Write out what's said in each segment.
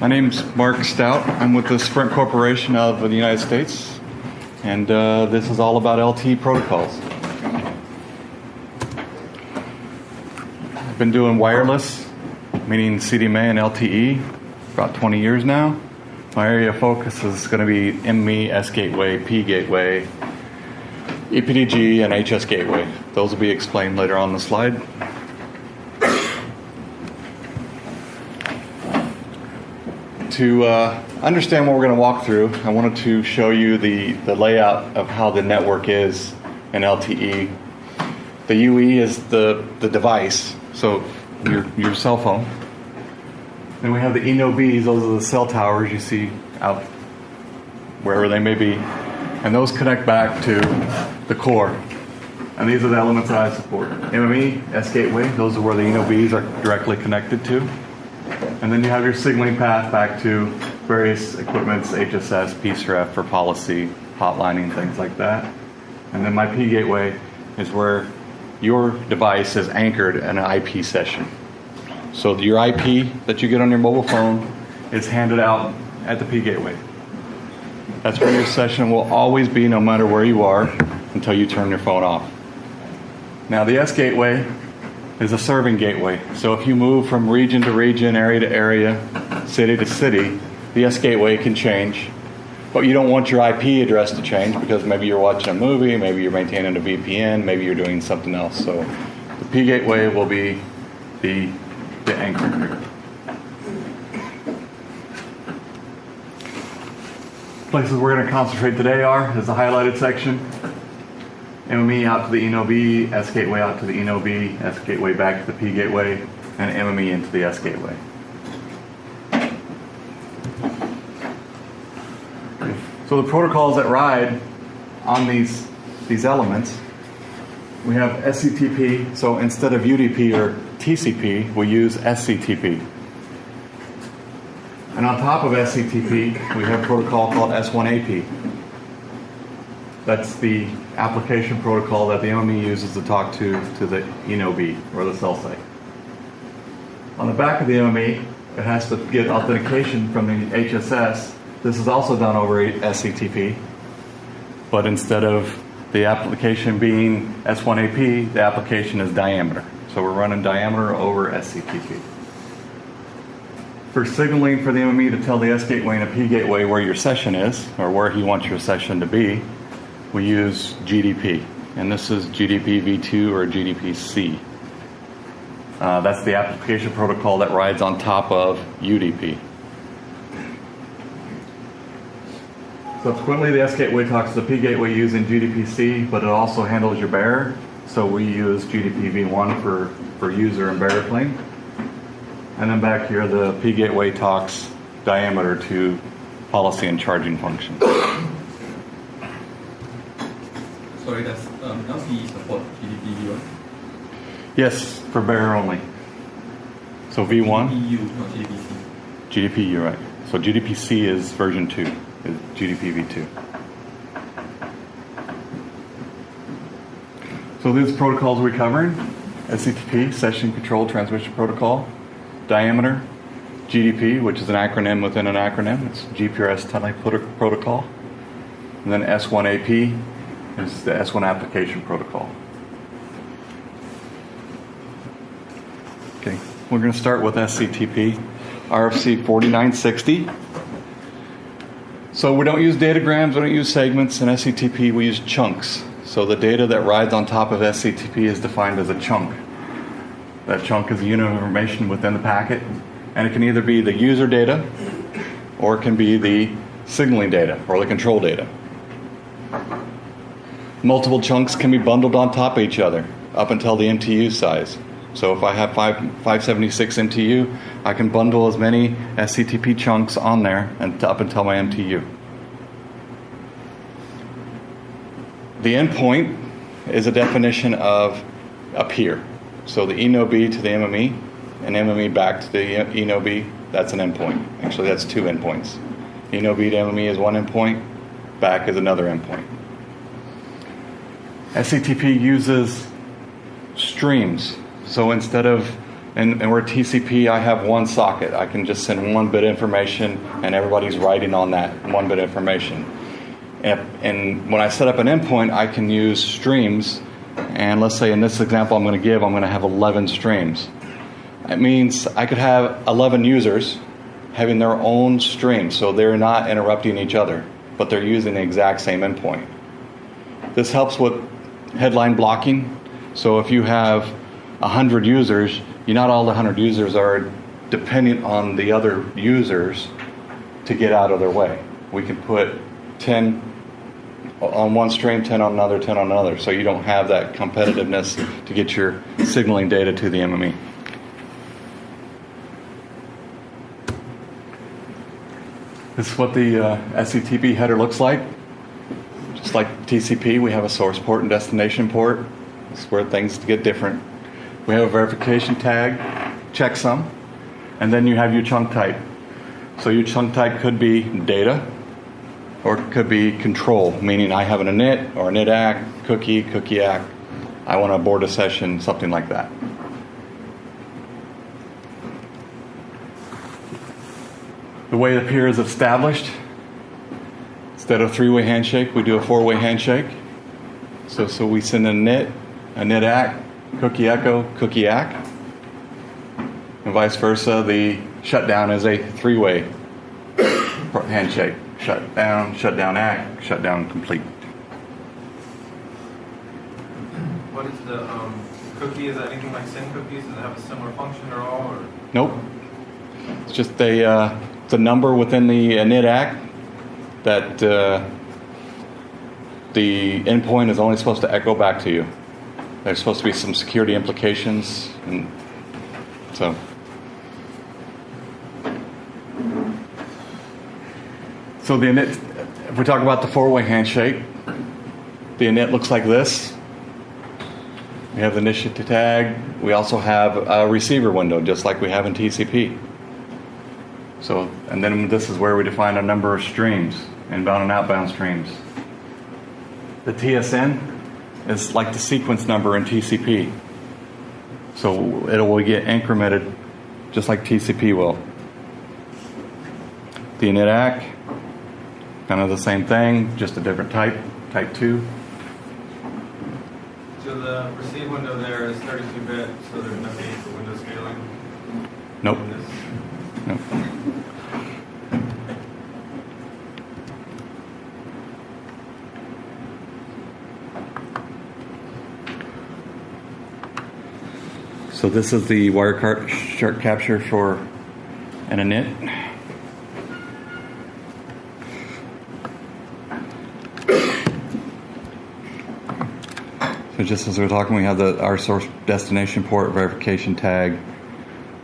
My name's Mark Stout. I'm with the Sprint Corporation of the United States, and this is all about LTE protocols. I've been doing wireless, meaning CDMA and LTE, for about 20 years now. My area of focus is going to be ME, S Gateway, P Gateway, EPDG, and HS Gateway. Those will be explained later on the slide. To understand what we're going to walk through, I wanted to show you the layout of how the network is in LTE. The UE is the device, so your cell phone. Then we have the ENO-Bs, those are the cell towers you see out wherever they may be. And those connect back to the core. And these are the elements that I support. MME, S Gateway, those are where the ENO-Bs are directly connected to. And then you have your signaling path back to various equipments, HSS, PCRF for policy, hotlining, things like that. And then my P Gateway is where your device is anchored in an IP session. So your IP that you get on your mobile phone is handed out at the P Gateway. That's where your session will always be, no matter where you are, until you turn your phone off. Now the S Gateway is a serving gateway. So if you move from region to region, area to area, city to city, the S Gateway can change. But you don't want your IP address to change because maybe you're watching a movie, maybe you're maintaining a VPN, maybe you're doing something else. So the P Gateway will be the anchor here. Places we're going to concentrate today is the highlighted section. MME out to the ENO-B, S Gateway out to the ENO-B, S Gateway back to the P Gateway, and MME into the S Gateway. So the protocols that ride on these elements, we have SCTP, so instead of UDP or TCP, we use SCTP. And on top of SCTP, we have a protocol called S1AP. That's the application protocol that the MME uses to talk to the ENO-B, or the cell site. On the back of the MME, it has to get authentication from the HSS. This is also done over SCTP, but instead of the application being S1AP, the application is diameter. So we're running diameter over SCTP. For signaling for the MME to tell the S Gateway and a P Gateway where your session is, or where he wants your session to be, we use GDP, and this is GDP v2 or GDP-C. That's the application protocol that rides on top of UDP. Subsequently, the S Gateway talks to the P Gateway using GDP-C, but it also handles your bearer. So we use GDP v1 for user and bearer plane. And then back here, the P Gateway talks diameter to policy and charging functions. Sorry, does LTE support GDP v1? Yes, for bearer only. So V1? GDPU, not GDPC. GDP, right. So GDP-C is version 2, is GDP v2. So these protocols we're covering: SCTP, Session Control Transmission Protocol; diameter, GDP, which is an acronym within an acronym. It's GPRS Tunneling Protocol. And then S1AP is the S1 Application Protocol. Okay, we're going to start with SCTP, RFC 4960. So we don't use datagrams, we don't use segments. In SCTP, we use chunks. So the data that rides on top of SCTP is defined as a chunk. That chunk is a unit of information within the packet, and it can either be the user data, or it can be the signaling data, or the control data. Multiple chunks can be bundled on top of each other, up until the MTU size. So if I have 576 MTU, I can bundle as many SCTP chunks on there and up until my MTU. The endpoint is a definition of a peer. So the ENO-B to the MME, and MME back to the ENO-B, that's an endpoint. Actually, that's two endpoints. ENO-B to MME is one endpoint, back is another endpoint. SCTP uses streams. So instead of And where TCP, I have one socket. I can just send one bit information, and everybody's writing on that one bit information. And when I set up an endpoint, I can use streams. And let's say in this example I'm going to have 11 streams. It means I could have 11 users having their own stream, so they're not interrupting each other, but they're using the exact same endpoint. This helps with headline blocking. So if you have 100 users, not all the 100 users are dependent on the other users to get out of their way. We can put 10 on one stream, 10 on another, 10 on another, so you don't have that competitiveness to get your signaling data to the MME. This is what the SCTP header looks like. Just like TCP, we have a source port and destination port. This is where things get different. We have a verification tag, checksum, and then you have your chunk type. So your chunk type could be data, or it could be control, meaning I have an init or an init cookie ack. I want to abort a session, something like that. The way the peer is established, instead of three-way handshake, we do a four-way handshake. So we send a init ack, cookie echo, cookie ack, and vice versa. The shutdown is a three-way handshake. Shut down act, shut down complete. What is the cookie? Is that anything like send cookies? Does it have a similar function at all? Or? Nope. It's just the number within the init act that the endpoint is only supposed to echo back to you. There's supposed to be some security implications, and so. So the init, if we talk about the four-way handshake, the init looks like this. We have the initiative tag. We also have a receiver window, just like we have in TCP. So, and then this is where we define a number of streams, inbound and outbound streams. The TSN is like the sequence number in TCP. So it will get incremented just like TCP will. The init ack, kind of the same thing, just a different type, type 2. So the receive window there is 32-bit, so there's no need for window scaling? Nope. Nope. So this is the Wireshark capture for an init. So just as we're talking, we have our source destination port verification tag,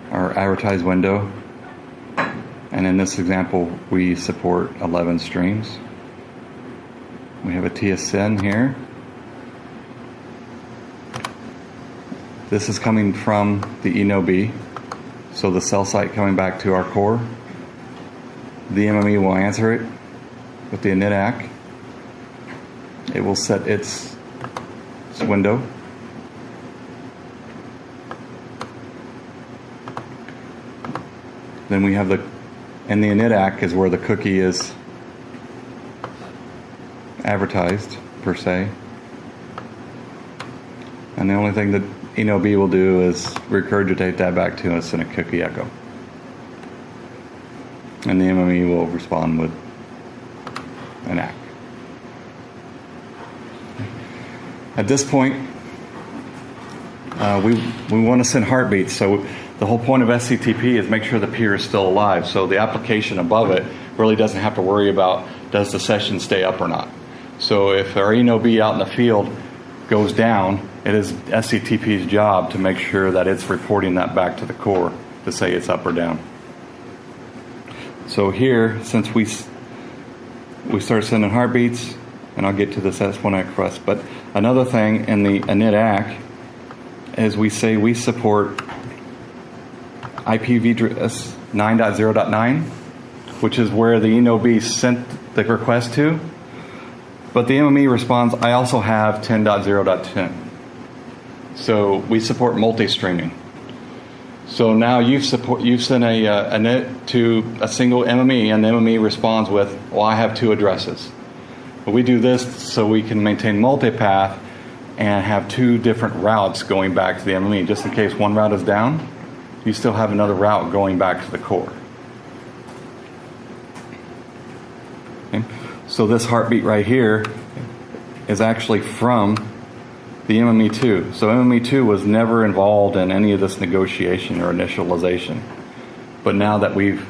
our advertised window, and in this example, we support 11 streams. We have a TSN here. This is coming from the INOB, so the cell site coming back to our core. The MME will answer it with the init ack. It will set its window. Then we have and the init ack is where the cookie is advertised, per se. And the only thing that INOB will do is regurgitate that back to us in a cookie echo. And the MME will respond with an ack. At this point, we want to send heartbeats. So the whole point of SCTP is make sure the peer is still alive. So the application above it really doesn't have to worry about does the session stay up or not. So if our INOB out in the field goes down, it is SCTP's job to make sure that it's reporting that back to the core to say it's up or down. So here, since we start sending heartbeats, and I'll get to this S1 request, but another thing in the init ack is we say we support IPv 9.0.9, which is where the INOB sent the request to, but the MME responds, I also have 10.0.10. So we support multi-streaming. So now you've sent a NIT to a single MME, and the MME responds with, well, I have two addresses. But we do this so we can maintain multipath and have two different routes going back to the MME. Just in case one route is down, you still have another route going back to the core. Okay. So this heartbeat right here is actually from the MME2. So MME2 was never involved in any of this negotiation or initialization. But now that we've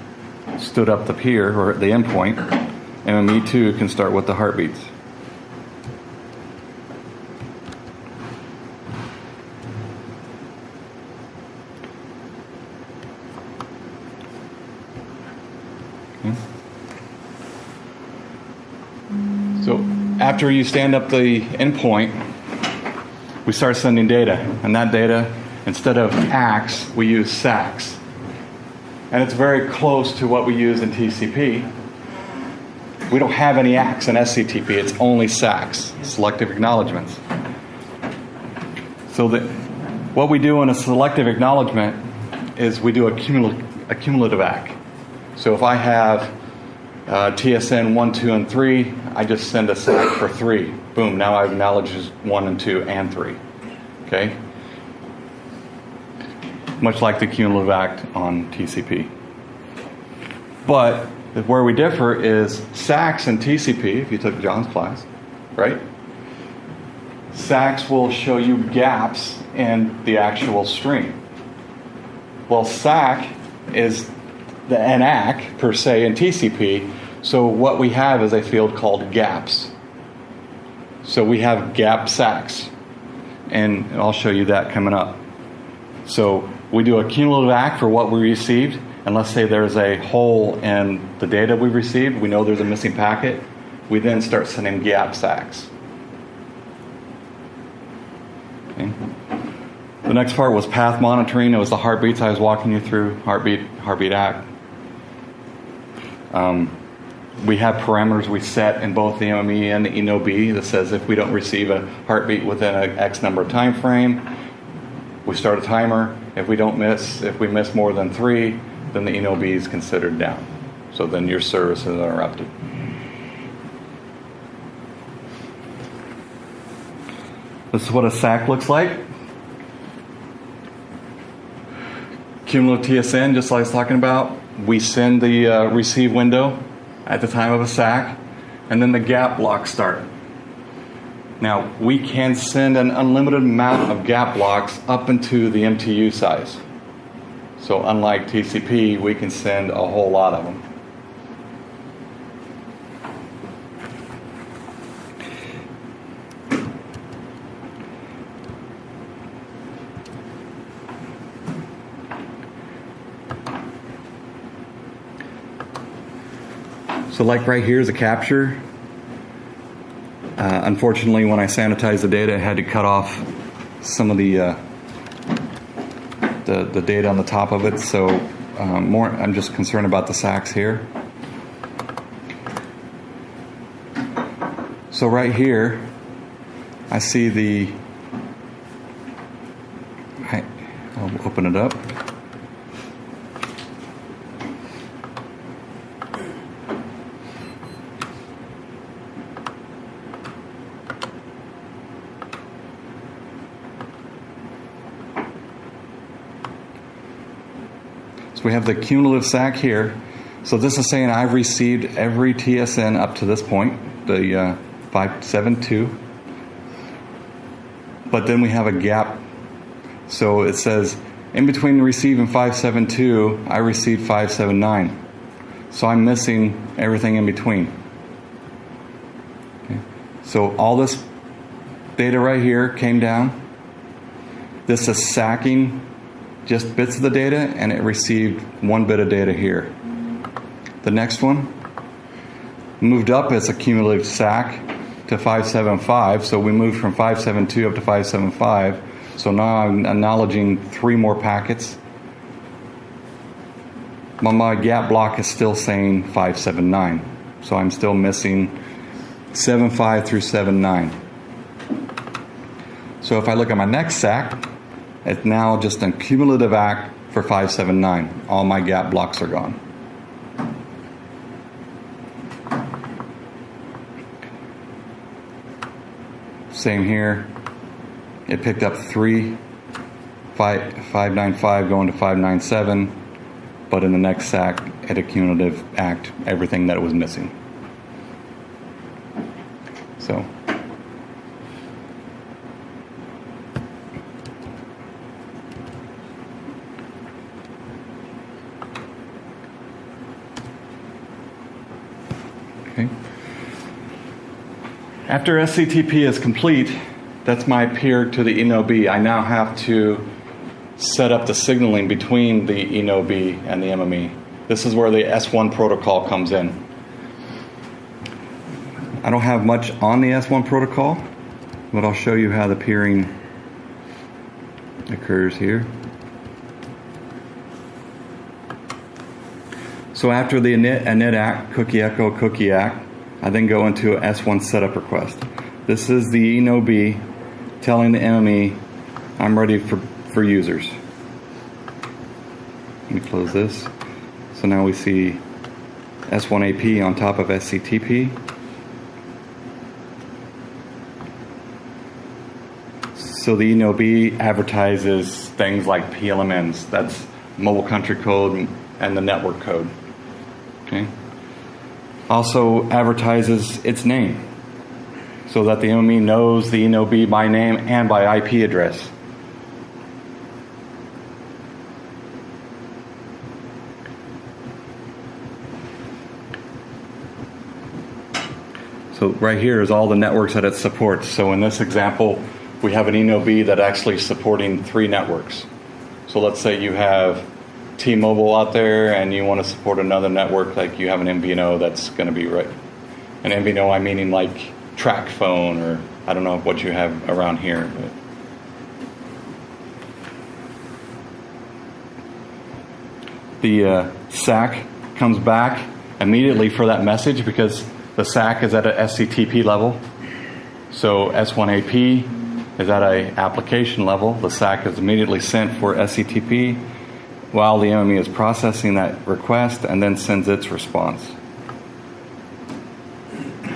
stood up the peer or the endpoint, MME2 can start with the heartbeats. Okay. So after you stand up the endpoint, we start sending data, and that data, instead of ACKs, we use SACs. And it's very close to what we use in TCP. We don't have any ACKs in SCTP, it's only SACs, selective acknowledgements. So what we do in a selective acknowledgement is we do a cumulative ACK. So if I have TSN 1, 2, and 3, I just send a SAC for 3. Boom, now I acknowledge 1 and 2 and 3. Okay? Much like the cumulative ACK on TCP. But where we differ is SACs and TCP, if you took John's class, right? SACs will show you gaps in the actual stream. Well, SAC is an ACK per se in TCP, so what we have is a field called gaps. So we have gap SACs, and I'll show you that coming up. So we do a cumulative ACK for what we received, and let's say there's a hole in the data we received, we know there's a missing packet, we then start sending gap SACs. Okay. The next part was path monitoring. It was the heartbeats I was walking you through, heartbeat ACK. We have parameters we set in both the MME and the ENOB that says if we don't receive a heartbeat within an X number of time frame, we start a timer. If we miss more than 3, then the ENOB is considered down. So then your service is interrupted. This is what a SAC looks like. Cumulative TSN, just like I was talking about, we send the receive window at the time of a SAC, and then the gap blocks start. Now, we can send an unlimited amount of gap blocks up into the MTU size. So unlike TCP, we can send a whole lot of them. So like right here is a capture. Unfortunately, when I sanitized the data, I had to cut off some of the data on the top of it. So I'm just concerned about the SACs here. So right here, I see I'll open it up. So we have the cumulative SAC here. So this is saying I've received every TSN up to this point, the 572. But then we have a gap. So it says in between receive and 572, I received 579. So I'm missing everything in between. Okay. So all this data right here came down. This is sacking just bits of the data, and it received 1 bit of data here. The next one moved up as a cumulative SAC to 575, so we moved from 572 up to 575. So now I'm acknowledging 3 more packets. But my gap block is still saying 579, so I'm still missing 75 through 79. So if I look at my next SAC, It's now just a cumulative ACK for 579. All my gap blocks are gone. Same here. It picked up 595 going to 597, but in the next SAC, it had a cumulative ACK everything that it was missing. So. Okay. After SCTP is complete, that's my peer to the INOB. I now have to set up the signaling between the INOB and the MME. This is where the S1 protocol comes in. I don't have much on the S1 protocol, but I'll show you how the peering occurs here. So after the init ACK, cookie echo, cookie ACK, I then go into a S1 setup request. This is the INOB telling the MME, I'm ready for users. Let me close this. So now we see S1AP on top of SCTP. So the INOB advertises things like PLMNs, that's mobile country code and the network code. Okay. Also advertises its name so that the MME knows the INOB by name and by IP address. So right here is all the networks that it supports. So in this example, we have an INOB that actually supporting 3 networks. So let's say you have T-Mobile out there and you want to support another network, like you have an MVNO that's going to be right. An MVNO, I meaning like track phone, or I don't know what you have around here. But. The SAC comes back immediately for that message because the SAC is at a SCTP level. So S1AP is at an application level. The SAC is immediately sent for SCTP while the MME is processing that request and then sends its response.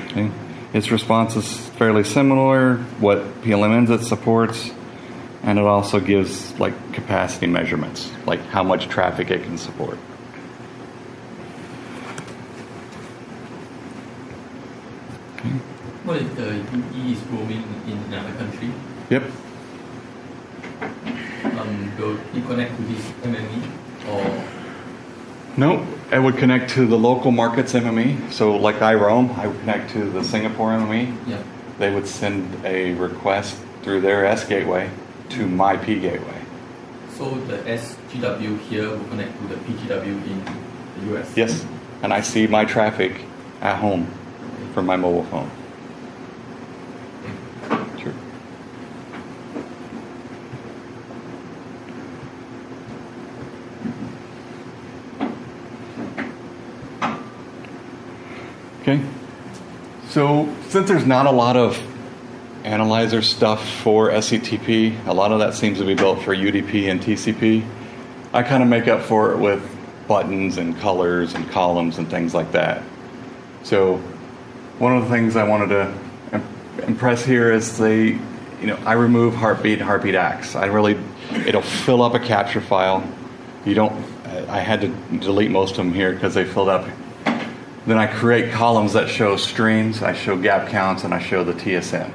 Okay. Its response is fairly similar, what PLMNs it supports, and it also gives like capacity measurements, like how much traffic it can support. Okay. What if the UE is roaming in another country? Yep. Will it connect to this MME or? No, it would connect to the local markets MME. So like I would connect to the Singapore MME. Yeah. They would send a request through their S gateway to my P gateway. So the SGW here will connect to the PGW in the US? Yes, and I see my traffic at home from my mobile phone. Sure. Okay, so since there's not a lot of analyzer stuff for SCTP, a lot of that seems to be built for UDP and TCP. I kind of make up for it with buttons and colors and columns and things like that. So one of the things I wanted to impress here is I remove heartbeat ACKs. It'll fill up a capture file. I had to delete most of them here because they filled up. Then I create columns that show streams, I show gap counts, and I show the TSN.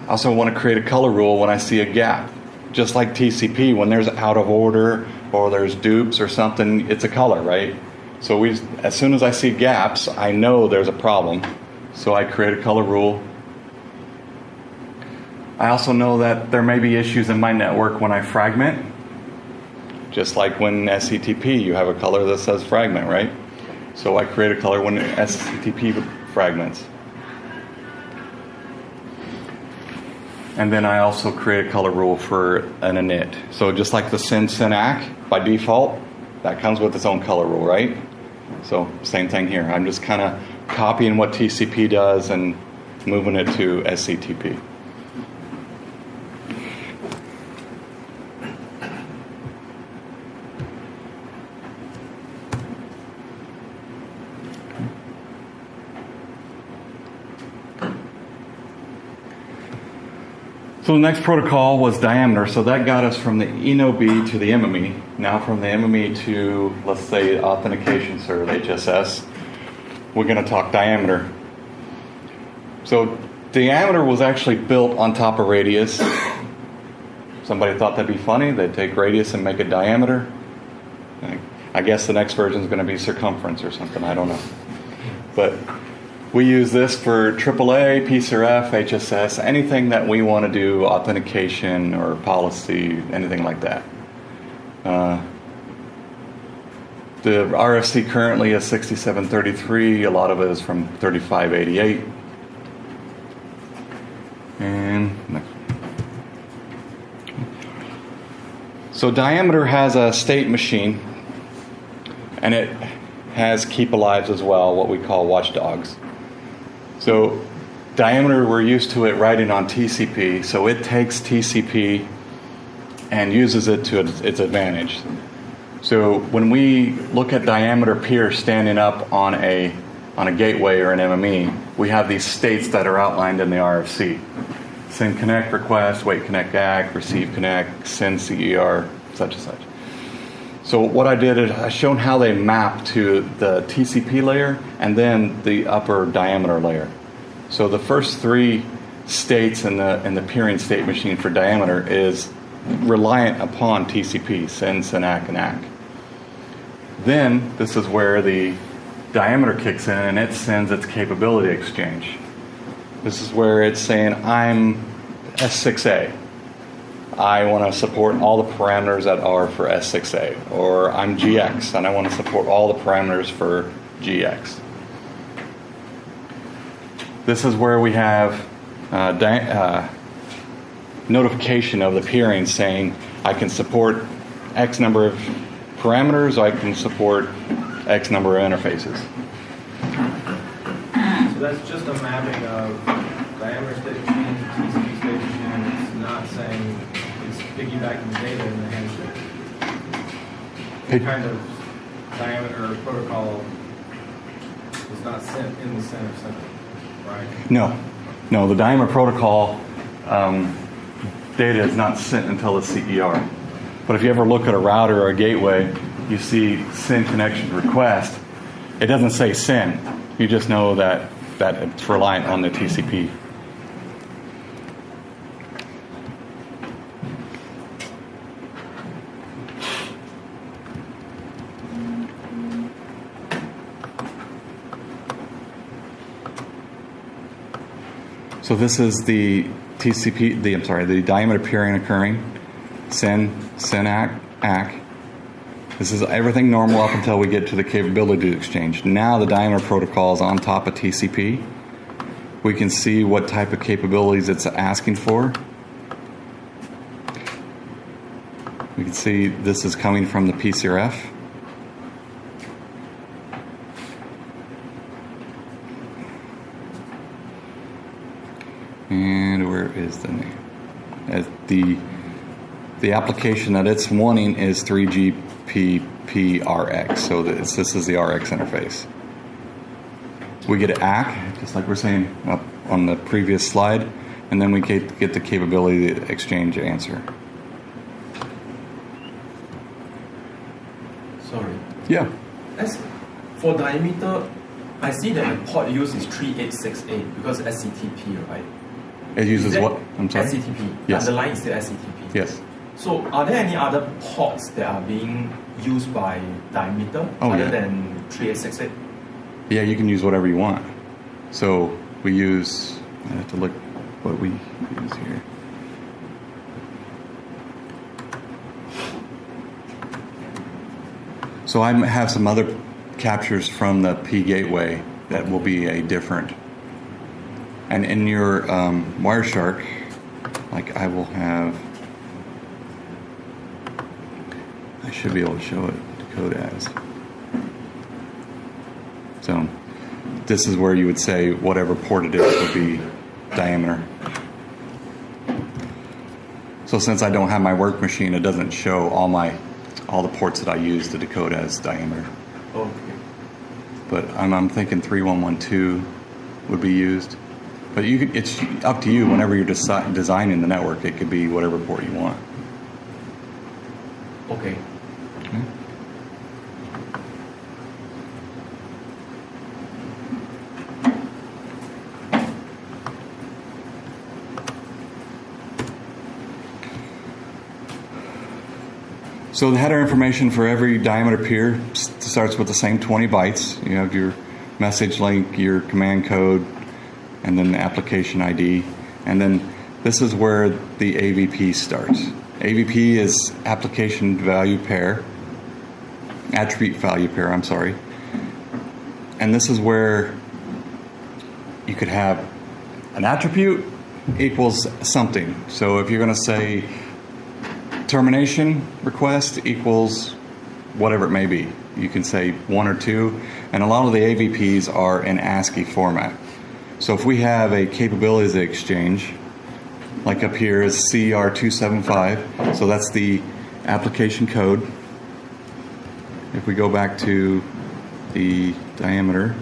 I also want to create a color rule when I see a gap. Just like TCP, when there's out of order or there's dupes or something, it's a color, right? So as soon as I see gaps, I know there's a problem. So I create a color rule. I also know that there may be issues in my network when I fragment. Just like when SCTP, you have a color that says fragment, right? So I create a color when SCTP fragments. And then I also create a color rule for an init. So just like the SYN-ACK, by default, that comes with its own color rule, right? So same thing here. I'm just kind of copying what TCP does and moving it to SCTP. So the next protocol was diameter. So that got us from the ENO-B to the MME. Now from the MME to, let's say, authentication server, HSS, we're going to talk diameter. So diameter was actually built on top of radius. Somebody thought that'd be funny. They'd take radius and make a diameter. I guess the next version is going to be circumference or something. I don't know. But we use this for AAA, PCRF, HSS, anything that we want to do, authentication or policy, anything like that. The RFC currently is 6733. A lot of it is from 3588. And next. So diameter has a state machine, and it has keep alives as well, what we call watchdogs. So diameter, we're used to it writing on TCP, so it takes TCP and uses it to its advantage. So when we look at diameter peer standing up on a gateway or an MME, we have these states that are outlined in the RFC. Send connect request, wait connect ACK, receive connect, send CER, such and such. So what I did is I shown how they map to the TCP layer and then the upper diameter layer. So the first three states in the peering state machine for diameter is reliant upon TCP, send, SYNAC, and ACK. Then this is where the diameter kicks in and it sends its capability exchange. This is where it's saying, I'm S6A. I want to support all the parameters that are for S6A. Or I'm GX, and I want to support all the parameters for GX. This is where we have notification of the peering saying, I can support X number of parameters, I can support X number of interfaces. So that's just a mapping of diameter state machine to TCP state machine. It's not saying it's piggybacking the data in the handshake. The kind of diameter protocol is not sent in the center, right? No, the diameter protocol data is not sent until the CER. But if you ever look at a router or a gateway, you see send connection request. It doesn't say send. You just know that it's reliant on the TCP. So this is the TCP, the diameter peering occurring. Send, ACK. This is everything normal up until we get to the capability exchange. Now the diameter protocol is on top of TCP. We can see what type of capabilities it's asking for. We can see this is coming from the PCRF. And where is the name? The application that it's wanting is 3GPP-RX, so this is the RX interface. We get ACK, just like we're saying up on the previous slide, and then we get the capability exchange answer. Sorry. Yeah. As for diameter, I see that the port used is 3868 because SCTP, right? It uses what? I'm sorry? SCTP. Yes. The line is still SCTP. Yes. So are there any other ports that are being used by diameter other than 3868? Yeah, you can use whatever you want. So we use, I have to look what we use here. So I have some other captures from the P gateway that will be a different. And in your Wireshark, like I will have, I should be able to show it, decode as. So this is where you would say whatever port it is would be diameter. So since I don't have my work machine, it doesn't show all the ports that I use to decode as diameter. Okay. But I'm thinking 3112 would be used. But it's up to you whenever you're designing the network. It could be whatever port you want. Okay. So the header information for every diameter peer starts with the same 20 bytes. You have your message link, your command code, and then the application ID. And then this is where the AVP starts. AVP is application value pair, attribute value pair, I'm sorry. And this is where you could have an attribute equals something. So if you're going to say termination request equals whatever it may be, you can say 1 or 2, and a lot of the AVPs are in ASCII format. So if we have a capabilities exchange, like up here is CR275, so that's the application code. If we go back to the diameter,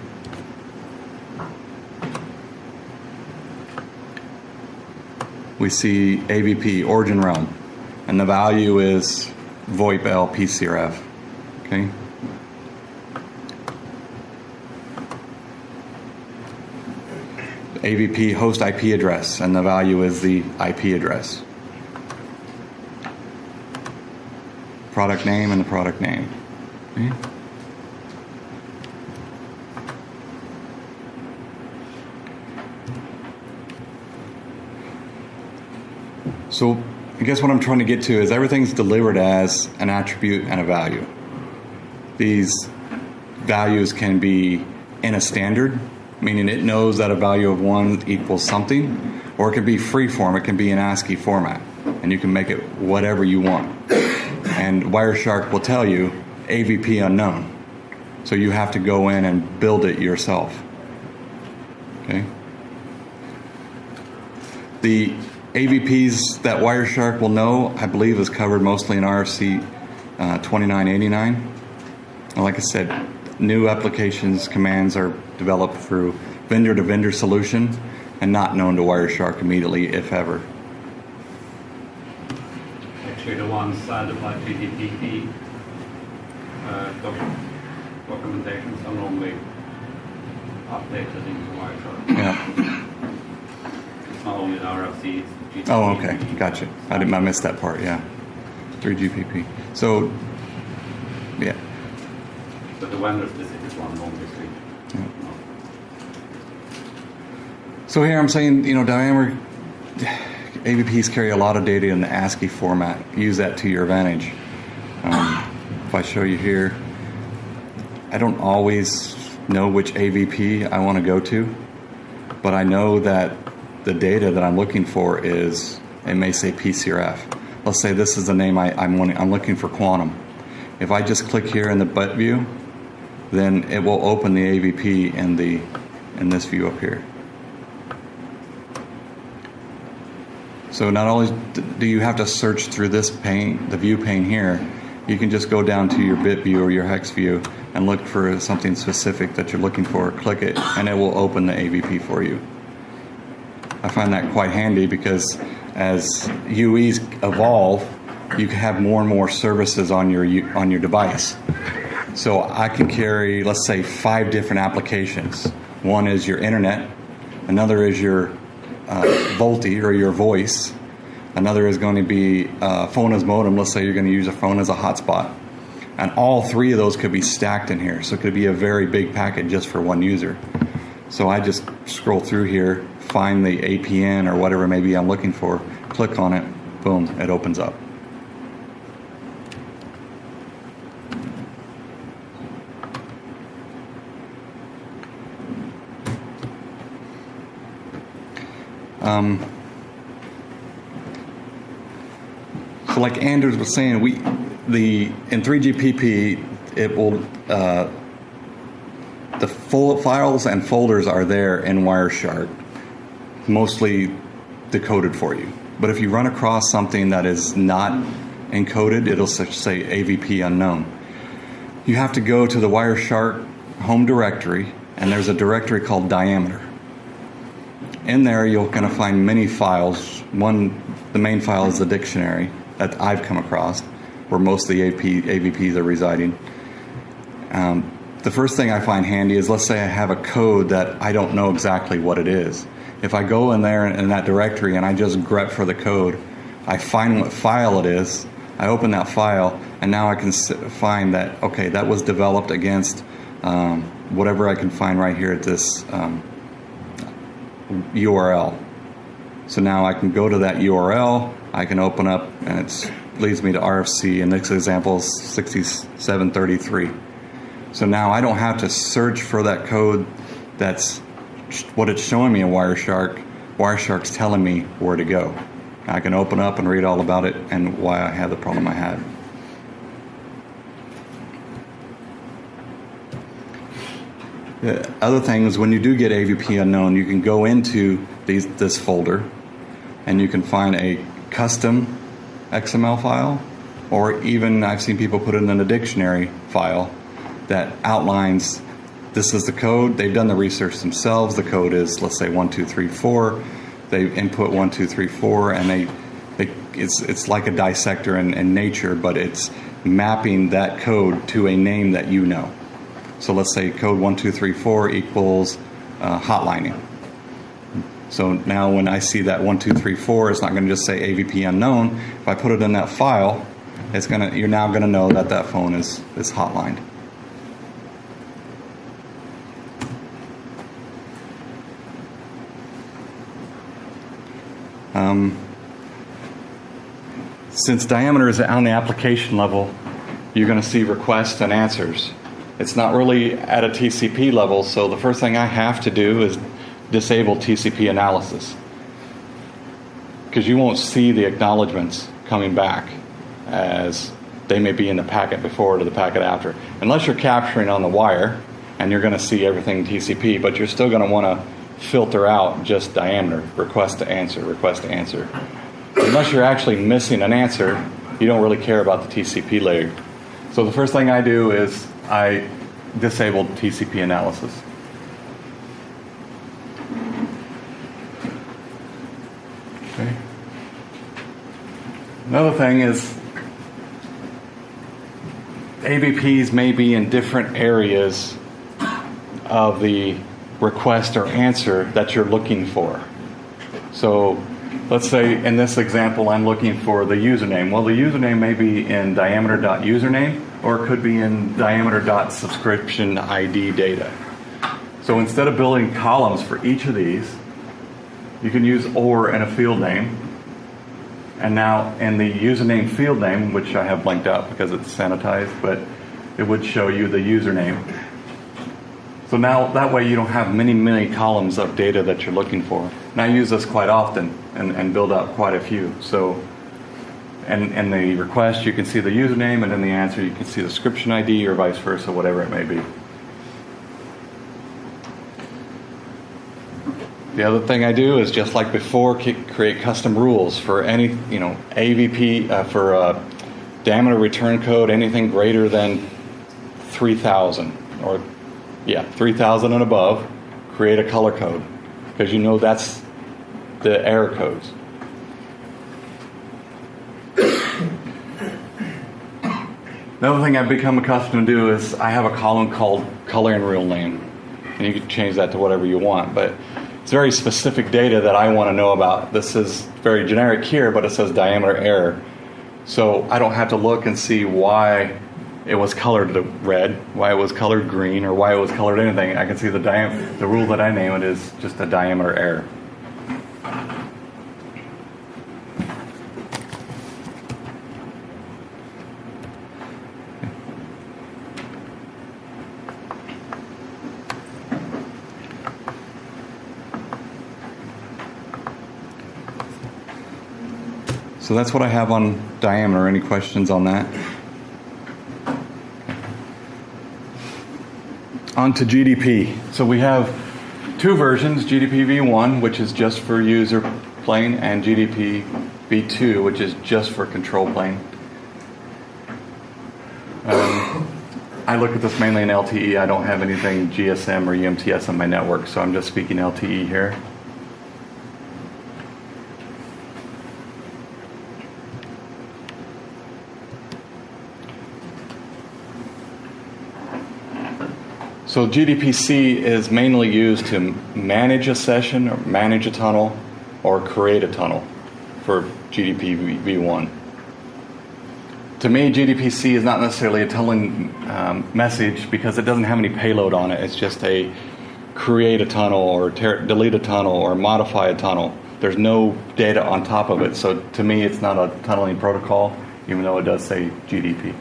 we see AVP, origin realm, and the value is VoIP L PCRF. Okay. AVP host IP address, and the value is the IP address. Product name and the product name. Okay. So I guess what I'm trying to get to is everything's delivered as an attribute and a value. These values can be in a standard, meaning it knows that a value of 1 equals something, or it can be free form, it can be in ASCII format, and you can make it whatever you want. And Wireshark will tell you AVP unknown, so you have to go in and build it yourself. Okay. The AVPs that Wireshark will know, I believe, is covered mostly in RFC 2989. And like I said, new applications commands are developed through vendor-to-vendor solution and not known to Wireshark immediately, if ever. Actually, the ones added by TTP documentations are normally updated into Wireshark. Yeah. It's not only the RFC, it's the GPP. Oh, okay. Gotcha. I missed that part, yeah. 3GPP. So, yeah. But the vendor-specific one, obviously. Yeah. So here I'm saying, diameter AVPs carry a lot of data in the ASCII format. Use that to your advantage. If I show you here, I don't always know which AVP I want to go to, but I know that the data that I'm looking for it may say PCRF. Let's say this is the name I'm looking for quantum. If I just click here in the butt view, then it will open the AVP in this view up here. So not only do you have to search through this pane, the view pane here, you can just go down to your bit view or your hex view and look for something specific that you're looking for, click it, and it will open the AVP for you. I find that quite handy because as UEs evolve, you can have more and more services on your device. So I can carry, let's say, 5 different applications. One is your internet, another is your VoLTE or your voice, another is going to be phone as modem. Let's say you're going to use a phone as a hotspot. And all 3 of those could be stacked in here. So it could be a very big packet just for one user. So I just scroll through here, find the APN or whatever maybe I'm looking for, click on it, boom, it opens up. So like Anders was saying, in 3GPP, it will the full files and folders are there in Wireshark, mostly decoded for you. But if you run across something that is not encoded, it'll say AVP unknown. You have to go to the Wireshark home directory, and there's a directory called diameter. in there you're going to find many files. The main file is the dictionary that I've come across, where most of the AVPs are residing. The first thing I find handy is, let's say I have a code that I don't know exactly what it is. If I go in there in that directory and I just grep for the code, I find what file it is, I open that file, and now I can find that, okay, that was developed against whatever I can find right here at this URL. So now I can go to that URL, I can open up, and it leads me to RFC, and this example is 6733. So now I don't have to search for that code. That's what it's showing me in Wireshark. Wireshark's telling me where to go. I can open up and read all about it and why I had the problem I had. The other thing is, when you do get AVP unknown, you can go into this folder and you can find a custom XML file, or even I've seen people put it in a dictionary file that outlines, this is the code. They've done the research themselves. The code is, let's say, 1, 2, 3, 4. They input 1, 2, 3, 4, and it's like a dissector in nature, but it's mapping that code to a name that you know. So let's say code 1, 2, 3, 4 equals hotlining. So now when I see that 1, 2, 3, 4, it's not going to just say AVP unknown. If I put it in that file, you're now going to know that that phone is hotlined. Since diameter is on the application level, you're going to see requests and answers. It's not really at a TCP level, so the first thing I have to do is disable TCP analysis, because you won't see the acknowledgements coming back as they may be in the packet before to the packet after, unless you're capturing on the wire and you're going to see everything TCP, but you're still going to want to filter out just diameter, request to answer, request to answer. Unless you're actually missing an answer, you don't really care about the TCP layer. So the first thing I do is I disable TCP analysis. Okay. Another thing is, AVPs may be in different areas of the request or answer that you're looking for. So let's say in this example I'm looking for the username. Well, the username may be in diameter.username, or it could be in diameter.subscription ID data. So instead of building columns for each of these, you can use OR and a field name. And now in the username field name, which I have blanked out because it's sanitized, but it would show you the username. So now that way you don't have many columns of data that you're looking for. And I use this quite often and build out quite a few. So in the request you can see the username, and in the answer you can see the subscription ID, or vice versa, whatever it may be. The other thing I do is, just like before, create custom rules for any, AVP, for diameter return code, anything greater than 3,000, or 3,000 and above, create a color code, because that's the error codes. Another thing I've become accustomed to do is I have a column called color and real name, and you can change that to whatever you want, but it's very specific data that I want to know about. This is very generic here, but it says diameter error. So I don't have to look and see why it was colored red, why it was colored green, or why it was colored anything. I can see the rule that I name it is just a diameter error. So that's what I have on diameter. Any questions on that? On to GDP. So we have two versions, GDP v1, which is just for user plane, and GDP v2, which is just for control plane. I look at this mainly in LTE. I don't have anything GSM or UMTS on my network, so I'm just speaking LTE here. So GDPC is mainly used to manage a session or manage a tunnel or create a tunnel for GDP v1. To me, GDPC is not necessarily a tunneling message because it doesn't have any payload on it. It's just a create a tunnel or delete a tunnel or modify a tunnel. There's no data on top of it. So to me, it's not a tunneling protocol, even though it does say GDP.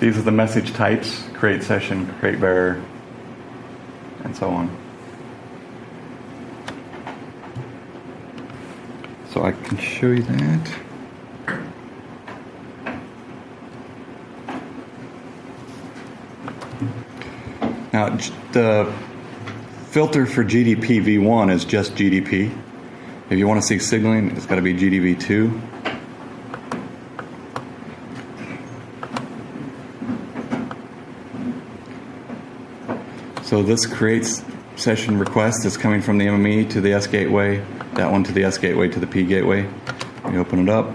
These are the message types: create session, create bearer, and so on. So I can show you that. Now, the filter for GDP v1 is just GDP. If you want to see signaling, it's got to be GDV2. So this creates session request that's coming from the MME to the S gateway, that one to the S gateway to the P gateway. You open it up.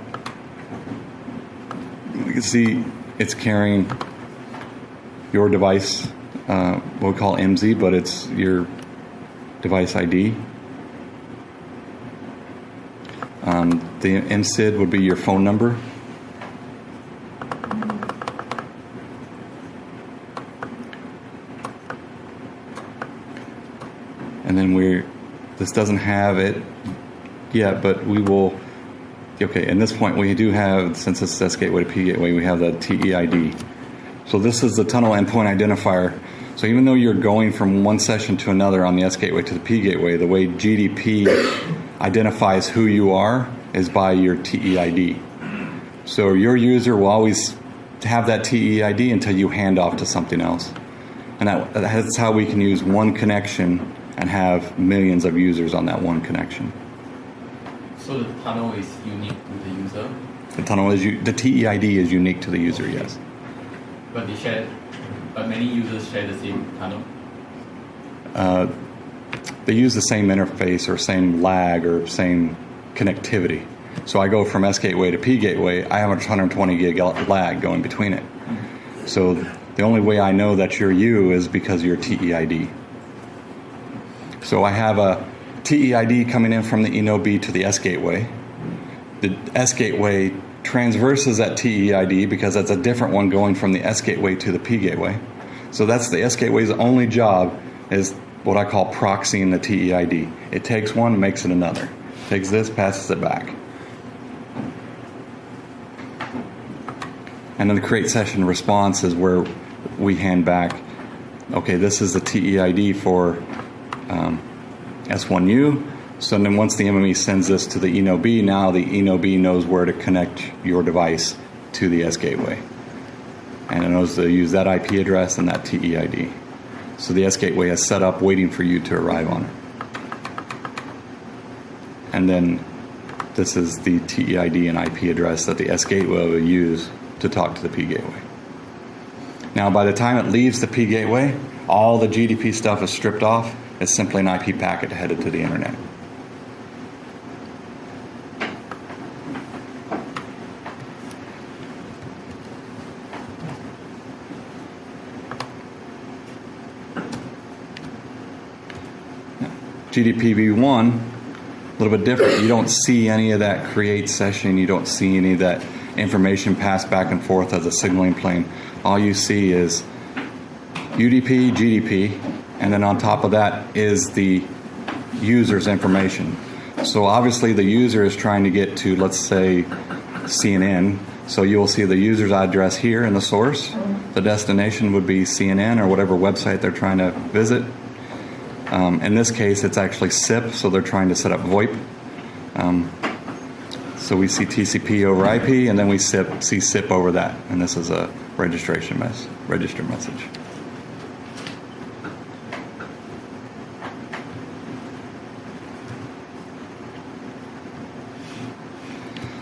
You can see it's carrying your device, what we call MZ, but it's your device ID. The MSID would be your phone number. And then this doesn't have it yet, but we will, okay, at this point we do have, since this is S gateway to P gateway, we have the TEID. So this is the tunnel endpoint identifier. So even though you're going from one session to another on the S gateway to the P gateway, the way GDP identifies who you are is by your TEID. So your user will always have that TEID until you hand off to something else. And that's how we can use one connection and have millions of users on that one connection. So the tunnel is unique to the user, The tunnel is the TEID is unique to the user, yes. but many users share the same tunnel. They use the same interface or same lag or same connectivity. So I go from S gateway to P gateway, I have a 120 gig lag going between it. Mm-hmm. So the only way I know that you're you is because of your TEID. So I have a TEID coming in from the INOB to the S gateway. The S gateway transverses that TEID because that's a different one going from the S gateway to the P gateway. So that's the S gateway's only job is what I call proxying the TEID. It takes one, makes it another. Takes this, passes it back. And then the create session response is where we hand back, okay, this is the TEID for S1U. So then once the MME sends this to the INOB, now the INOB knows where to connect your device to the S gateway. And it knows to use that IP address and that TEID. So the S gateway is set up waiting for you to arrive on it. And then this is the TEID and IP address that the S gateway will use to talk to the P gateway. Now by the time it leaves the P gateway, all the GDP stuff is stripped off. It's simply an IP packet headed to the internet. GDP v1, a little bit different. You don't see any of that create session. You don't see any of that information passed back and forth as a signaling plane. All you see is UDP, GDP, and then on top of that is the user's information. So obviously the user is trying to get to, let's say, CNN. So you will see the user's address here in the source. The destination would be CNN or whatever website they're trying to visit. In this case, it's actually SIP, so they're trying to set up VoIP. So we see TCP over IP, and then we see SIP over that, and this is a register message.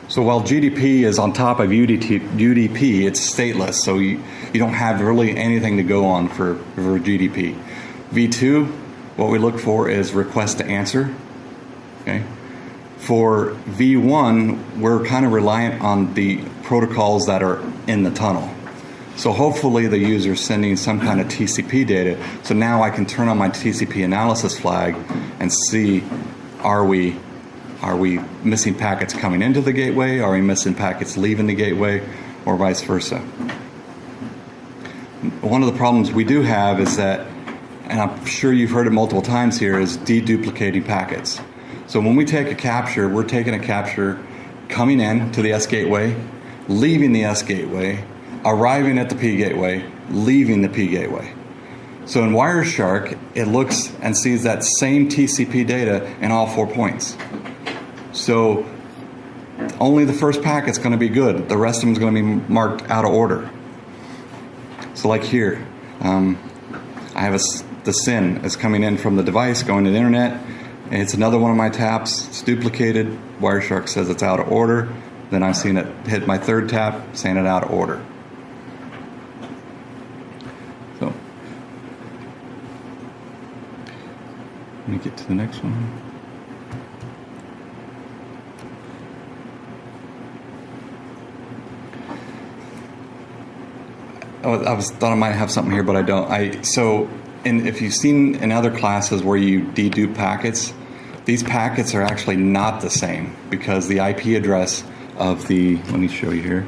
So while GDP is on top of UDP, it's stateless, so you don't have really anything to go on for GDP. V2, what we look for is request to answer. Okay. For V1, we're kind of reliant on the protocols that are in the tunnel. So hopefully the user's sending some kind of TCP data. So now I can turn on my TCP analysis flag and see, are we missing packets coming into the gateway? Are we missing packets leaving the gateway? Or vice versa. One of the problems we do have is that, and I'm sure you've heard it multiple times here, is deduplicating packets. So when we take a capture, we're taking a capture coming in to the S gateway, leaving the S gateway, arriving at the P gateway, leaving the P gateway. So in Wireshark, it looks and sees that same TCP data in all 4 points. So only the first packet's going to be good. The rest of them is going to be marked out of order. So like here, I have the SYN is coming in from the device, going to the internet. And it's another one of my taps. It's duplicated. Wireshark says it's out of order. Then I've seen it hit my third tap, saying it out of order. So let me get to the next one. Thought I might have something here, but I don't. If you've seen in other classes where you dedupe packets, these packets are actually not the same because the IP address of the, let me show you here.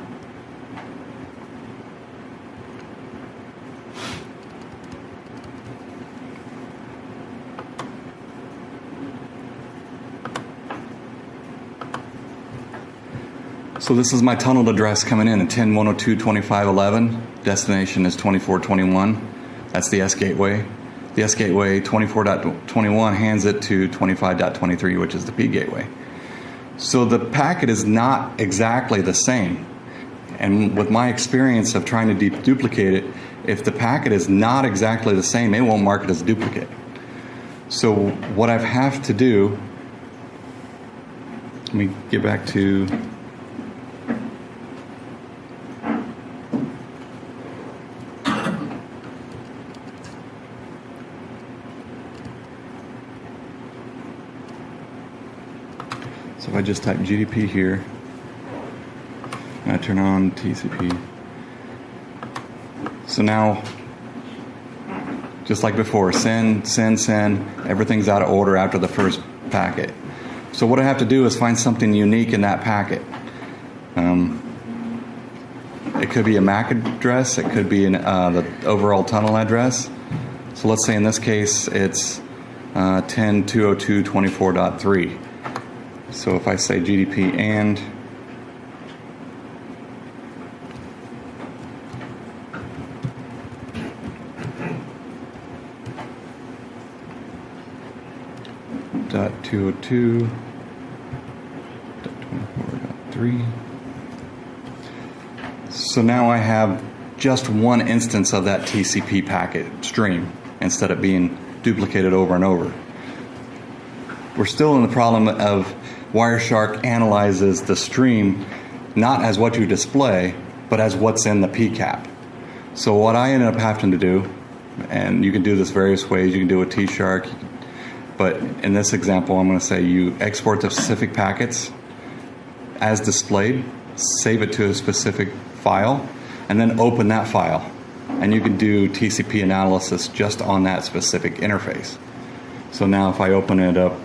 So this is my tunneled address coming in at 10.102.25.11. Destination is 24.21. That's the S gateway. The S gateway 24.21 hands it to 25.23, which is the P gateway. So the packet is not exactly the same. And with my experience of trying to duplicate it, if the packet is not exactly the same, it won't mark it as duplicate. So what I have to do, let me get back to so if I just type GDP here, and I turn on TCP. So now, just like before, send, everything's out of order after the first packet. So what I have to do is find something unique in that packet. It could be a MAC address, it could be the overall tunnel address. So let's say in this case it's 10.202.24.3. So if I say GDP and .202.24.3. So now I have just one instance of that TCP packet stream instead of being duplicated over and over. We're still in the problem of Wireshark analyzes the stream not as what you display, but as what's in the PCAP. So what I ended up having to do, and you can do this various ways, you can do a T-Shark, but in this example I'm going to say you export the specific packets as displayed, save it to a specific file, and then open that file. And you can do TCP analysis just on that specific interface. So now if I open it up,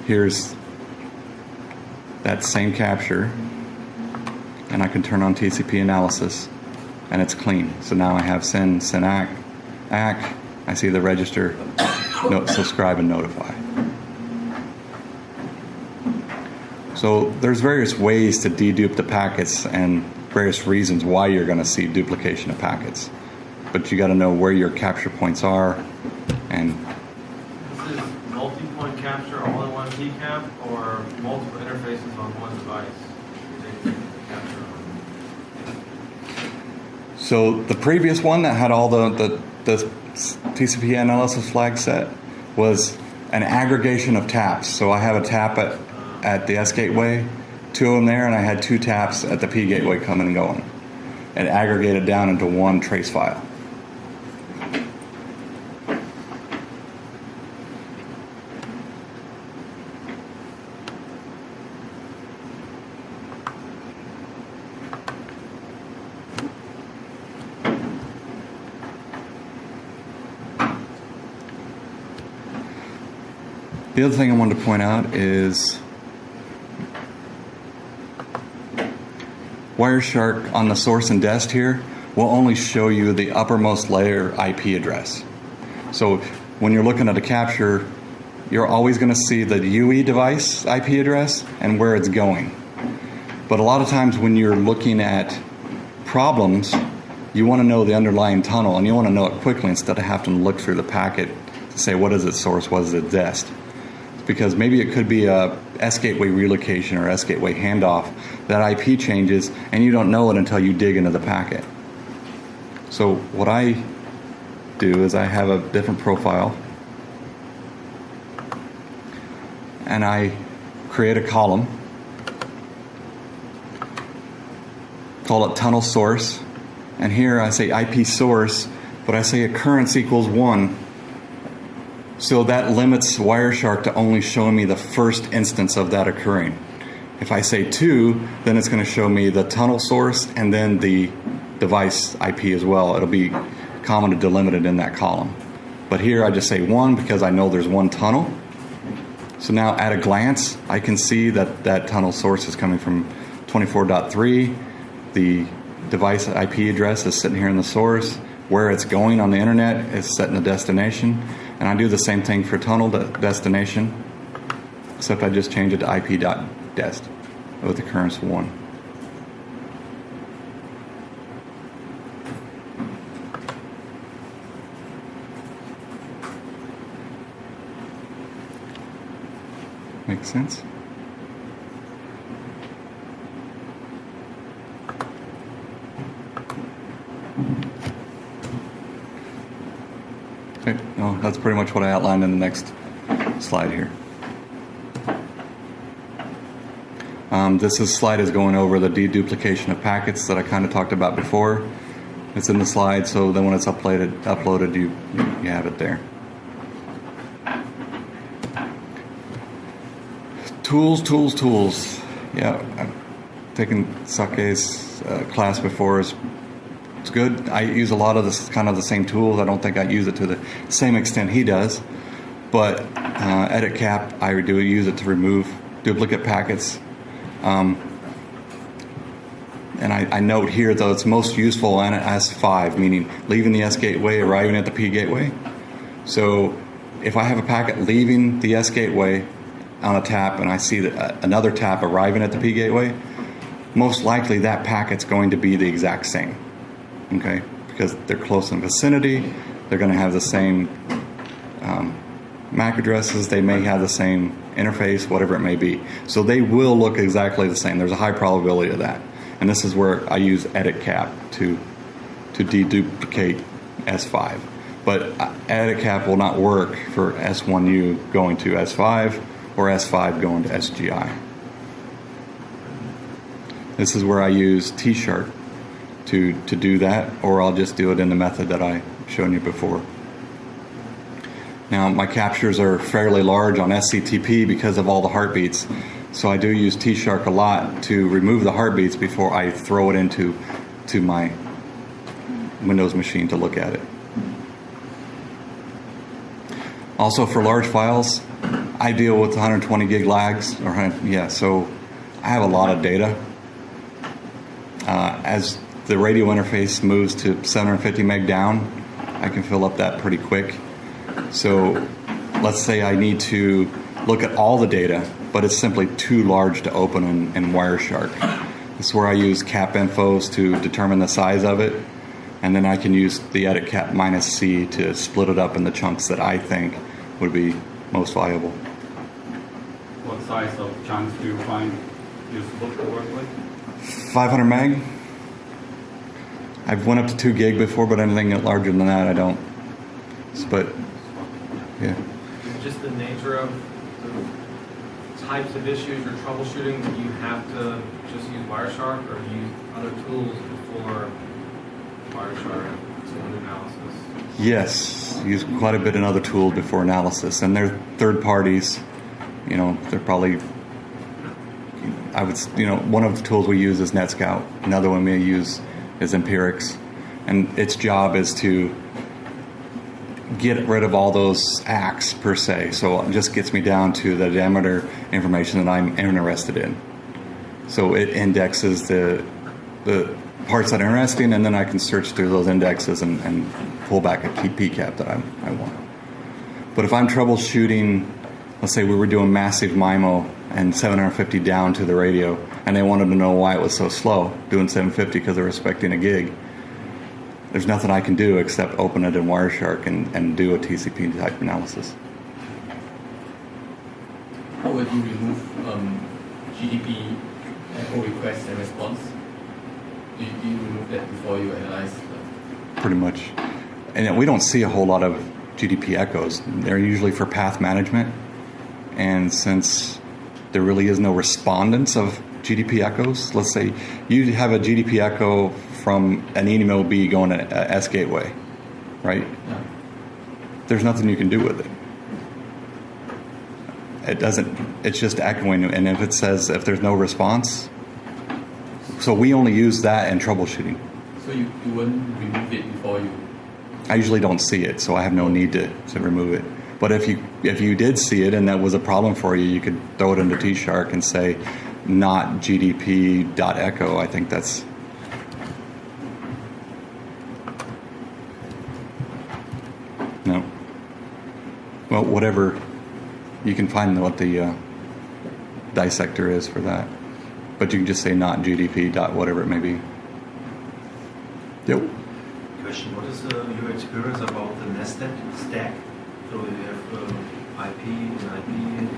here's that same capture, and I can turn on TCP analysis, and it's clean. So now I have send, ACK, I see the register, subscribe, and notify. So there's various ways to dedupe the packets and various reasons why you're going to see duplication of packets. But you got to know where your capture points are. And this is multi-point capture all in one PCAP or multiple interfaces on one device? So the previous one that had all the TCP analysis flag set was an aggregation of taps. So I have a tap at the S gateway, 2 of them there, and I had 2 taps at the P gateway coming and going. And aggregated down into one trace file. The other thing I wanted to point out is Wireshark on the source and dest here will only show you the uppermost layer IP address. So when you're looking at a capture, you're always going to see the UE device IP address and where it's going. But a lot of times when you're looking at problems, you want to know the underlying tunnel, and you want to know it quickly instead of having to look through the packet to say what is its source, what is its dest. Because maybe it could be a S-gateway relocation or S-gateway handoff. That IP changes, and you don't know it until you dig into the packet. So what I do is I have a different profile, and I create a column, call it tunnel source, and here I say IP source, but I say occurrence equals 1. So that limits Wireshark to only showing me the first instance of that occurring. If I say 2, then it's going to show me the tunnel source and then the device IP as well. It'll be common to delimit it in that column. But here I just say 1 because I know there's one tunnel. So now at a glance, I can see that that tunnel source is coming from 24.3. The device IP address is sitting here in the source. Where it's going on the internet is set in the destination. And I do the same thing for tunnel destination, except I just change it to IP.dest with occurrence 1. Makes sense? Okay, no, that's pretty much what I outlined in the next slide here. This slide is going over the deduplication of packets that I kind of talked about before. It's in the slide, so then when it's uploaded, you have it there. Tools. Yeah, I've taken Sake's class before. It's good. I use a lot of this kind of the same tools. I don't think I use it to the same extent he does. But edit cap, I do use it to remove duplicate packets. And I note here, though, it's most useful on S5, meaning leaving the S gateway, arriving at the P gateway. So if I have a packet leaving the S gateway on a tap and I see that another tap arriving at the P gateway, most likely that packet's going to be the exact same. Okay, because they're close in vicinity, they're going to have the same MAC addresses, they may have the same interface, whatever it may be. So they will look exactly the same. There's a high probability of that. And this is where I use edit cap to deduplicate S5. But edit cap will not work for S1U going to S5 or S5 going to SGI. This is where I use T-Shark to do that, or I'll just do it in the method that I shown you before. Now my captures are fairly large on SCTP because of all the heartbeats, so I do use T-Shark a lot to remove the heartbeats before I throw it into my Windows machine to look at it. Also for large files, I deal with 120 gig lags, so I have a lot of data. As the radio interface moves to 750 meg down, I can fill up that pretty quick. So let's say I need to look at all the data, but it's simply too large to open in Wireshark. This is where I use cap infos to determine the size of it, and then I can use the edit cap -C to split it up in the chunks that I think would be most valuable. What size of chunks do you find useful to work with? 500 meg. I've went up to 2 gig before, but anything larger than that, I don't. But yeah. Just the nature of the types of issues you're troubleshooting, do you have to just use Wireshark or use other tools before Wireshark to do analysis? Yes, use quite a bit in other tools before analysis, and they're third parties. They're probably. One of the tools we use is NetScout. Another one we use is Empirics, and its job is to get rid of all those acts per se. So it just gets me down to the diameter information that I'm interested in. So it indexes the parts that are interesting, and then I can search through those indexes and pull back a key PCAP that I want. But if I'm troubleshooting, let's say we were doing massive MIMO and 750 down to the radio, and they wanted to know why it was so slow, doing 750 because they were expecting a gig, there's nothing I can do except open it in Wireshark and do a TCP type analysis. How would you remove GDP echo request and response? Do you remove that before you analyze? Pretty much. And we don't see a whole lot of GDP echoes. They're usually for path management. And since there really is no respondents of GDP echoes, let's say you have a GDP echo from an ENIMO-B going to S gateway, right? Yeah. There's nothing you can do with it. It doesn't, it's just echoing, and if there's no response, so we only use that in troubleshooting. So you wouldn't remove it before you? I usually don't see it, so I have no need to remove it. But if you did see it and that was a problem for you, you could throw it into T-Shark and say, not GDP.echo. I think that's... No. Well, whatever. You can find what the dissector is for that. But you can just say not GDP dot whatever it may be. Yep. Question: what is your experience about the nested stack? So you have IP and IP,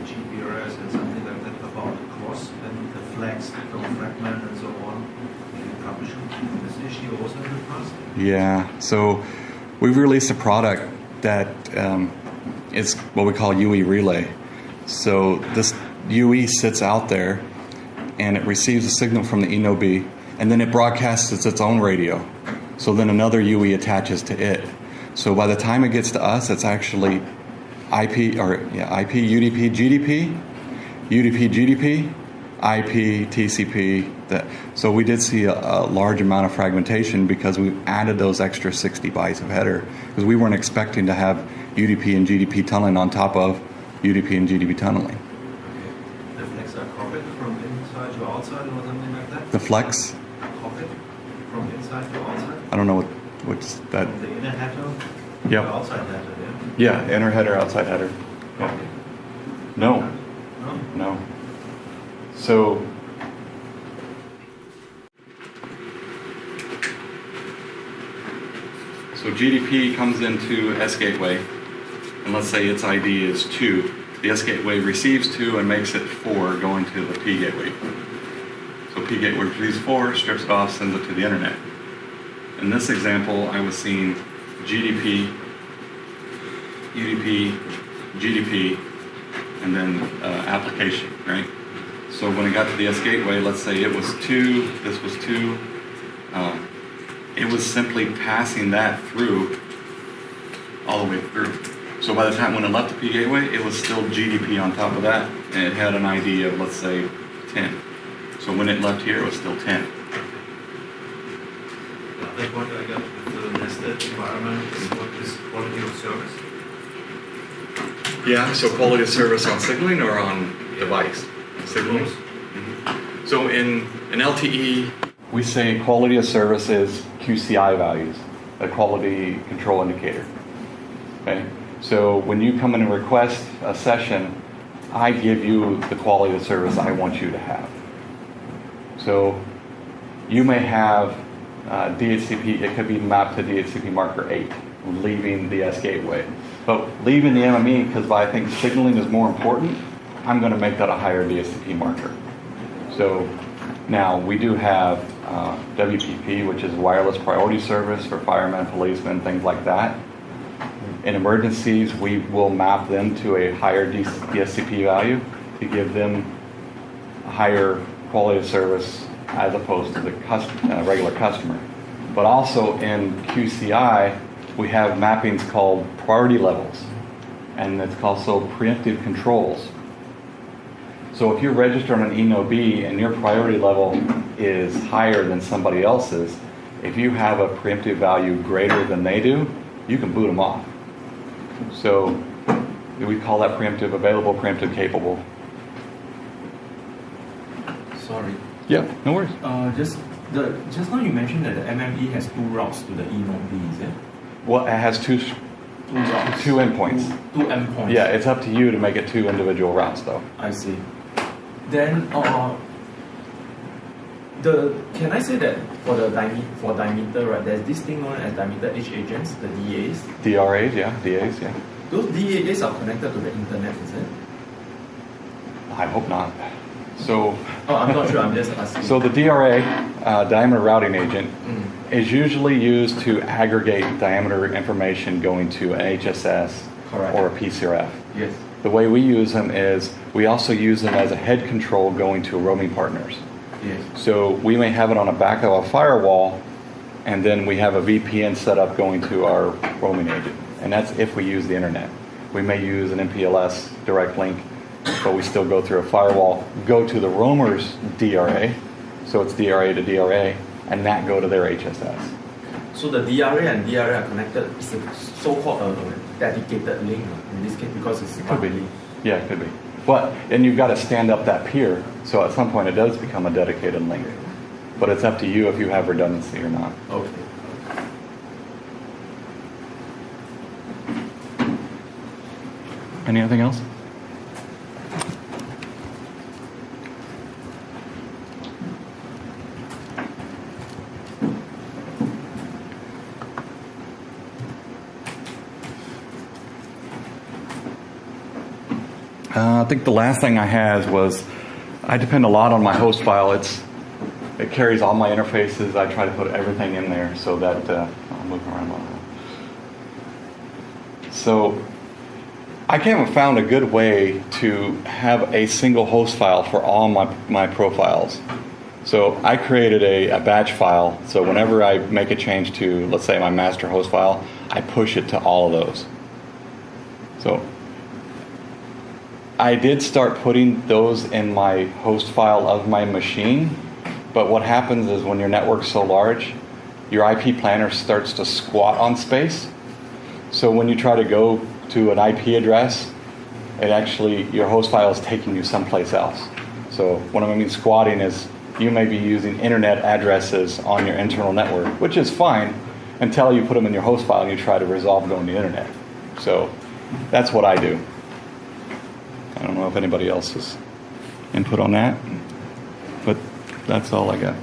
GPRS and something like that about the cross and the flags from fragment and so on. Can you troubleshoot this issue also in the past? Yeah. So we've released a product that is what we call UE relay. So this UE sits out there and it receives a signal from the ENO-B, and then it broadcasts its own radio. So then another UE attaches to it. So by the time it gets to us, it's actually IP, UDP, GDP, UDP, GDP, IP, TCP. So we did see a large amount of fragmentation because we added those extra 60 bytes of header because we weren't expecting to have UDP and GDP tunneling on top of UDP and GDP tunneling. The flags are copied from inside to outside or something like that? The flex? Copied from inside to outside? I don't know what's that. From the inner header? Yep. The outside header, yeah? Yeah, inner header, outside header. Yeah. No. No? So GDP comes into S gateway, and let's say its ID is 2. The S gateway receives 2 and makes it 4 going to the P gateway. So P gateway receives 4, strips it off, sends it to the internet. In this example, I was seeing GDP, UDP, GDP, and then application, right? So when it got to the S gateway, let's say it was 2, this was 2, it was simply passing that through, all the way through. So by the time when it left the P gateway, it was still GDP on top of that, and it had an ID of, let's say, 10. So when it left here, it was still 10. The other point I got with the nested environment is what is quality of service? Yeah, so quality of service on signaling or on device? Signaling. So in LTE, we say quality of service is QCI values, a quality control indicator. Okay, so when you come in and request a session, I give you the quality of service I want you to have. So you may have DHCP, it could be mapped to DHCP marker 8, leaving the S gateway. But leaving the MME, because I think signaling is more important, I'm going to make that a higher DHCP marker. So now we do have WPP, which is wireless priority service for firemen, policemen, things like that. In emergencies, we will map them to a higher DSCP value to give them a higher quality of service as opposed to the regular customer. But also in QCI, we have mappings called priority levels, and it's also preemptive controls. So if you're registered on an ENO-B and your priority level is higher than somebody else's, if you have a preemptive value greater than they do, you can boot them off. So we call that preemptive available, preemptive capable. Sorry. Yeah, no worries. Just now you mentioned that the MME has two routes to the E node B, is it? Well, it has two routes. two endpoints. Two endpoints. Yeah, it's up to you to make it two individual routes, though. I see. Then, can I say that for diameter, right? There's this thing known as diameter edge agents, the DAs. DRAs, yeah, DAs, yeah. Those DAs are connected to the internet, is it? I hope not. So, I'm not sure. I'm just asking. so the DRA, diameter routing agent, Mm. is usually used to aggregate diameter information going to an HSS Correct. or a PCRF. Yes. The way we use them is we also use them as a head control going to roaming partners. Yes. So we may have it on the back of a firewall, and then we have a VPN set up going to our roaming agent. And that's if we use the internet. We may use an MPLS direct link, but we still go through a firewall, go to the roamer's DRA, so it's DRA to DRA, and that go to their HSS. So the DRA and DRA are connected. It's a so-called dedicated link in this case because it's Could be. one. Yeah, it could be. But, and you've got to stand up that peer, so at some point it does become a dedicated link. But it's up to you if you have redundancy or not. Okay. Anything else? I think the last thing I had was I depend a lot on my host file. It carries all my interfaces. I try to put everything in there so that I'll move around a little. So I haven't found a good way to have a single host file for all my profiles. So I created a batch file. So whenever I make a change to, let's say, my master host file, I push it to all of those. So I did start putting those in my host file of my machine, but what happens is when your network's so large, your IP planner starts to squat on space. So when you try to go to an IP address, it actually, your host file is taking you someplace else. So what I mean squatting is you may be using internet addresses on your internal network, which is fine until you put them in your host file and you try to resolve going to the internet. So that's what I do. I don't know if anybody else has input on that, but that's all I got.